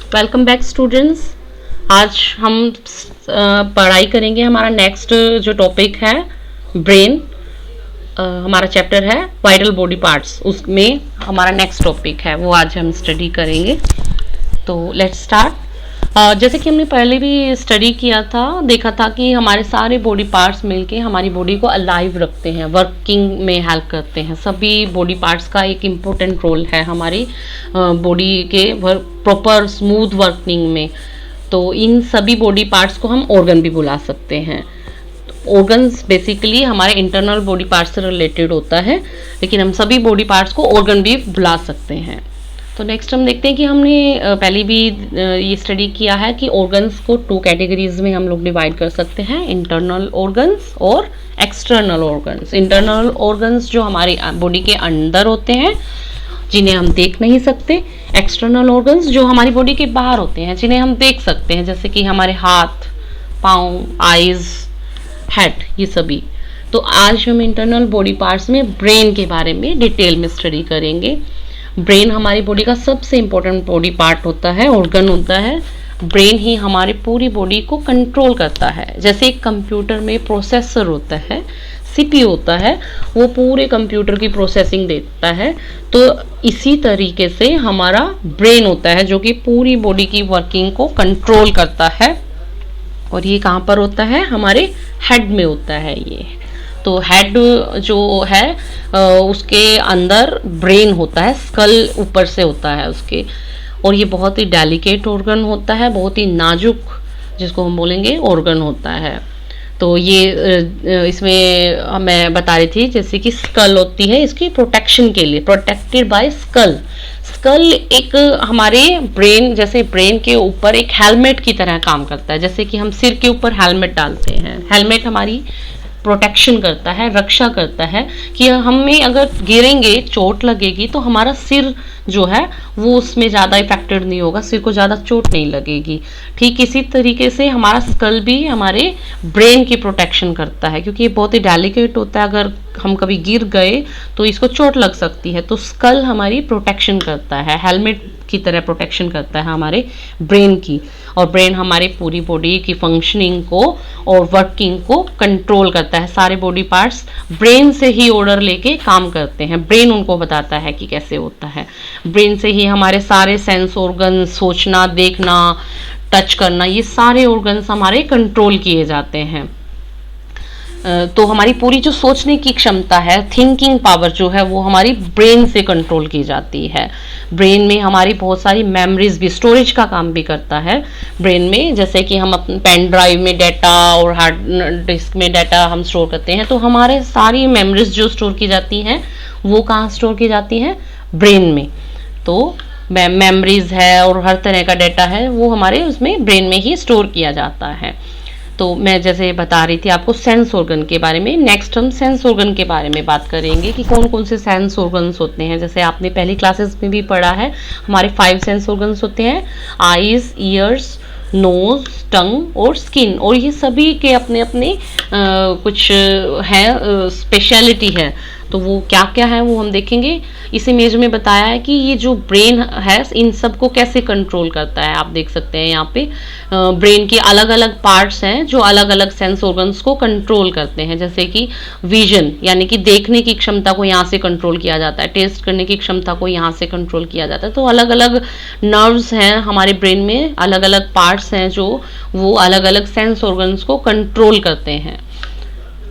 Welcome back students. आज हम पढ़ाई करेंगे। हमारा नेक्स्ट जो टॉपिक है ब्रेन, हमारा चैप्टर है वाइटल बॉडी पार्ट्स, उसमें हमारा नेक्स्ट टॉपिक है वो आज हम स्टडी करेंगे। तो लेट्स स्टार्ट। जैसे कि हमने पहले भी स्टडी किया था, देखा था कि हमारे सारे बॉडी पार्ट्स मिलके हमारी बॉडी को अलाइव रखते हैं, वर्किंग में हेल्प करते हैं। सभी बॉडी पार्ट्स का एक इम्पोर्टेंट रोल है हमारी बॉडी के प्रॉपर स्मूथ वर्किंग में। तो इन सभी बॉडी पार्ट्स को हम ऑर्गन भी बुला सकते हैं। ऑर्गन्स बेसिकली हमारे इंटरनल बॉडी पार्ट्स से रिलेटेड होता है, लेकिन हम सभी बॉडी पार्ट्स को ऑर्गन भी बुला सकते हैं। तो नेक्स्ट हम देखते हैं कि हमने पहले भी ये स्टडी किया है कि ऑर्गन्स को 2 कैटेगरीज में हम लोग डिवाइड कर सकते हैं, इंटरनल ऑर्गन्स और एक्सटर्नल ऑर्गन्स। इंटरनल ऑर्गन्स जो हमारी बॉडी के अंदर होते हैं, जिन्हें हम देख नहीं सकते। एक्सटर्नल ऑर्गन्स जो हमारी बॉडी के बाहर होते हैं, जिन्हें हम देख सकते हैं, जैसे कि हमारे हाथ, पाँव, आईज, हेड, ये सभी। तो आज हम इंटरनल बॉडी पार्ट्स में ब्रेन के बारे में डिटेल में स्टडी करेंगे। ब्रेन हमारी बॉडी का सबसे इम्पोर्टेंट बॉडी पार्ट होता है, ऑर्गन होता है। ब्रेन ही हमारी पूरी बॉडी को कंट्रोल करता है। जैसे एक कंप्यूटर में प्रोसेसर होता है, सीपीयू होता है, वो पूरे कंप्यूटर की प्रोसेसिंग देता है। तो इसी तरीके से हमारा ब्रेन होता है जो कि पूरी बॉडी की वर्किंग को कंट्रोल करता है। और ये कहाँ पर होता है? हमारे हेड में होता है ये। तो हेड जो है उसके अंदर ब्रेन होता है, स्कल ऊपर से होता है उसके। और ये बहुत ही डेलिकेट ऑर्गन होता है, बहुत ही नाजुक, जिसको हम बोलेंगे ऑर्गन होता है। तो ये इसमें मैं बता रही थी, जैसे कि स्कल होती है, इसकी प्रोटेक्शन के लिए, प्रोटेक्टेड बाय स्कल। स्कल एक हमारे ब्रेन, जैसे ब्रेन के ऊपर एक हेलमेट की तरह काम करता है। जैसे कि हम सिर के ऊपर हेलमेट डालते हैं, हेलमेट हमारी प्रोटेक्शन करता है, रक्षा करता है कि हमें अगर गिरेंगे, चोट लगेगी, तो हमारा सिर जो है वो उसमें ज़्यादा इफेक्टेड नहीं होगा, सिर को ज़्यादा चोट नहीं लगेगी। ठीक इसी तरीके से हमारा स्कल भी हमारे ब्रेन की प्रोटेक्शन करता है, क्योंकि ये बहुत ही डेलिकेट होता है। अगर हम कभी गिर गए तो इसको चोट लग सकती है। तो स्कल हमारी प्रोटेक्शन करता है, हेलमेट की तरह प्रोटेक्शन करता है हमारे ब्रेन की। और ब्रेन हमारी पूरी बॉडी की फंक्शनिंग को और वर्किंग को कंट्रोल करता है। सारे बॉडी पार्ट्स ब्रेन से ही ऑर्डर लेके काम करते हैं, ब्रेन उनको बताता है कि कैसे होता है। ब्रेन से ही हमारे सारे सेंस ऑर्गन, सोचना, देखना, टच करना, ये सारे ऑर्गन्स हमारे कंट्रोल किए जाते हैं। तो हमारी पूरी जो सोचने की क्षमता है, थिंकिंग पावर जो है, वो हमारी ब्रेन से कंट्रोल की जाती है। ब्रेन में हमारी बहुत सारी मेमोरीज भी, स्टोरेज का काम भी करता है ब्रेन में। जैसे कि हम अपने पेन ड्राइव में डाटा और हार्ड डिस्क में डाटा हम स्टोर करते हैं, तो हमारे सारी मेमोरीज जो स्टोर की जाती हैं वो कहाँ स्टोर की जाती हैं? ब्रेन में। तो मेमोरीज है और हर तरह का डाटा है, वो हमारे उसमें ब्रेन में ही स्टोर किया जाता है। तो मैं जैसे बता रही थी आपको सेंस ऑर्गन के बारे में। नेक्स्ट हम सेंस ऑर्गन के बारे में बात करेंगे कि कौन कौन से सेंस ऑर्गन्स होते हैं। जैसे आपने पहली क्लासेस में भी पढ़ा है, हमारे 5 सेंस ऑर्गन्स होते हैं, आईज, ईयर्स, नोज, टंग और स्किन। और ये सभी के अपने अपने कुछ है, स्पेशलिटी है। तो वो क्या क्या है वो हम देखेंगे। इस इमेज में बताया है कि ये जो ब्रेन है इन सब को कैसे कंट्रोल करता है। आप देख सकते हैं यहाँ पे ब्रेन के अलग अलग पार्ट्स हैं जो अलग अलग सेंस ऑर्गन्स को कंट्रोल करते हैं। जैसे कि विजन, यानी कि देखने की क्षमता को यहाँ से कंट्रोल किया जाता है, टेस्ट करने की क्षमता को यहाँ से कंट्रोल किया जाता है। तो अलग अलग नर्व्स हैं हमारे ब्रेन में, अलग अलग पार्ट्स हैं जो वो अलग अलग सेंस ऑर्गन्स को कंट्रोल करते हैं।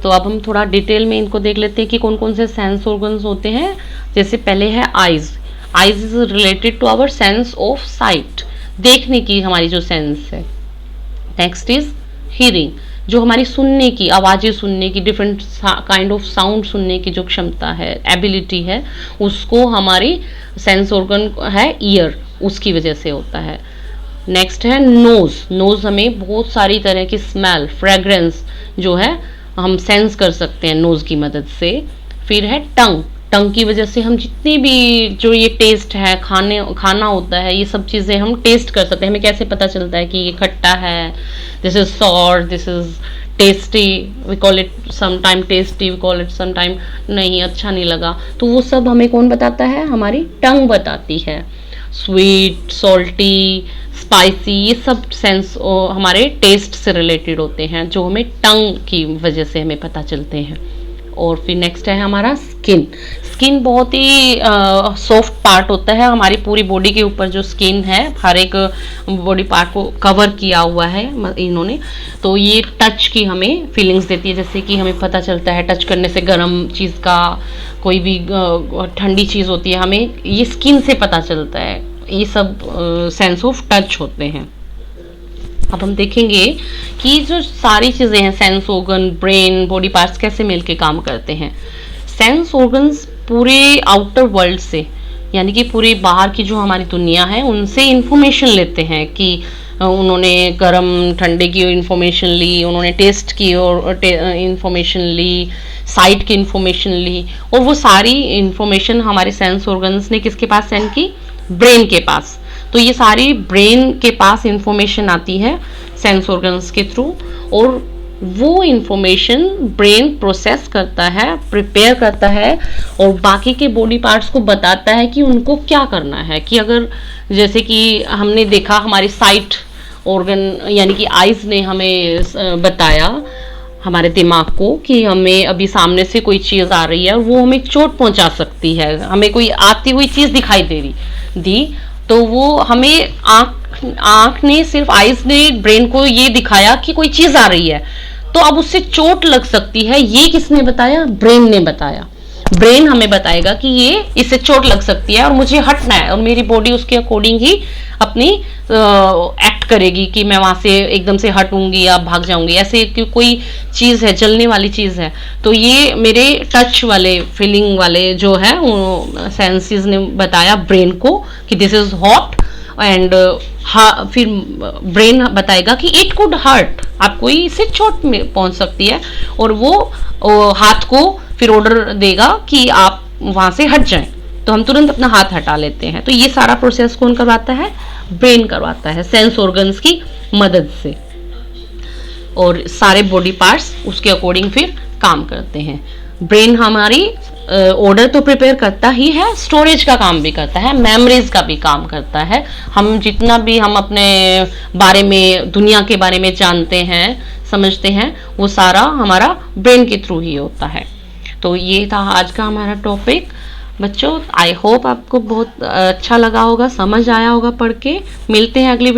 तो अब हम थोड़ा डिटेल में इनको देख लेते हैं कि कौन कौन से सेंस ऑर्गन्स होते हैं। जैसे पहले है eyes. Eyes is related to our sense of sight, देखने की हमारी जो सेंस है। नेक्स्ट इज हियरिंग, जो हमारी सुनने की, आवाज़ें सुनने की, डिफरेंट काइंड ऑफ साउंड सुनने की जो क्षमता है, एबिलिटी है, उसको हमारी सेंस ऑर्गन है ईयर, उसकी वजह से होता है। नेक्स्ट है नोज। नोज हमें बहुत सारी तरह की स्मेल, फ्रेग्रेंस जो है हम सेंस कर सकते हैं नोज की मदद से। फिर है टंग। टंग की वजह से हम जितनी भी जो ये टेस्ट है, खाना होता है, ये सब चीज़ें हम टेस्ट कर सकते हैं। हमें कैसे पता चलता है कि ये खट्टा है, this is sour, this is tasty, we call it sometime tasty, we call it sometime नहीं, अच्छा नहीं लगा। तो वो सब हमें कौन बताता है? हमारी टंग बताती है। स्वीट, सॉल्टी, स्पाइसी, ये सब सेंस हमारे टेस्ट से रिलेटेड होते हैं, जो हमें टंग की वजह से हमें पता चलते हैं। और फिर नेक्स्ट है हमारा स्किन। स्किन बहुत ही सॉफ्ट पार्ट होता है हमारी पूरी बॉडी के ऊपर। जो स्किन है हर एक बॉडी पार्ट को कवर किया हुआ है इन्होंने, तो ये टच की हमें फीलिंग्स देती है। जैसे कि हमें पता चलता है टच करने से गर्म चीज़ का, कोई भी ठंडी चीज़ होती है, हमें ये स्किन से पता चलता है। ये सब सेंस ऑफ टच होते हैं। अब हम देखेंगे कि जो सारी चीज़ें हैं, sense organ, brain, body parts कैसे मिलके काम करते हैं। सेंस ऑर्गन्स पूरे आउटर वर्ल्ड से, यानी कि पूरे बाहर की जो हमारी दुनिया है उनसे इंफॉर्मेशन लेते हैं कि उन्होंने गर्म ठंडे की इंफॉर्मेशन ली, उन्होंने टेस्ट की और इंफॉर्मेशन ली, साइट की इंफॉर्मेशन ली, और वो सारी इंफॉर्मेशन हमारे सेंस ऑर्गन्स ने किसके पास सेंड की? ब्रेन के पास। तो ये सारी ब्रेन के पास इंफॉर्मेशन आती है सेंस ऑर्गन्स के थ्रू, और वो इंफॉर्मेशन ब्रेन प्रोसेस करता है, प्रिपेयर करता है, और बाकी के बॉडी पार्ट्स को बताता है कि उनको क्या करना है। कि अगर जैसे कि हमने देखा हमारी साइट ऑर्गन यानी कि आइज ने हमें बताया हमारे दिमाग को कि हमें अभी सामने से कोई चीज़ आ रही है और वो हमें चोट पहुंचा सकती है, हमें कोई आती हुई चीज़ दिखाई दी, तो वो हमें आंख ने, सिर्फ आइज ने ब्रेन को ये दिखाया कि कोई चीज़ आ रही है, तो अब उससे चोट लग सकती है। ये किसने बताया? ब्रेन ने बताया। ब्रेन हमें बताएगा कि ये इससे चोट लग सकती है और मुझे हटना है, और मेरी बॉडी उसके अकॉर्डिंग ही अपनी एक्ट करेगी कि मैं वहां से एकदम से हटूंगी या भाग जाऊंगी। ऐसे कि कोई चीज़ है, जलने वाली चीज़ है, तो ये मेरे टच वाले, फीलिंग वाले जो है सेंसेस ने बताया ब्रेन को कि दिस इज हॉट, एंड फिर ब्रेन बताएगा कि इट कुड हर्ट, आपको इससे चोट पहुंच सकती है, और वो हाथ को फिर ऑर्डर देगा कि आप वहां से हट जाएं, तो हम तुरंत अपना हाथ हटा लेते हैं। तो ये सारा प्रोसेस कौन करवाता है? ब्रेन करवाता है सेंस ऑर्गन्स की मदद से, और सारे बॉडी पार्ट्स उसके अकॉर्डिंग फिर काम करते हैं। ब्रेन हमारी ऑर्डर तो प्रिपेयर करता ही है, स्टोरेज का काम भी करता है, मेमोरीज का भी काम करता है। हम जितना भी हम अपने बारे में, दुनिया के बारे में जानते हैं, समझते हैं, वो सारा हमारा ब्रेन के थ्रू ही होता है। तो ये था आज का हमारा टॉपिक बच्चों। आई होप आपको बहुत अच्छा लगा होगा, समझ आया होगा पढ़ के। मिलते हैं अगली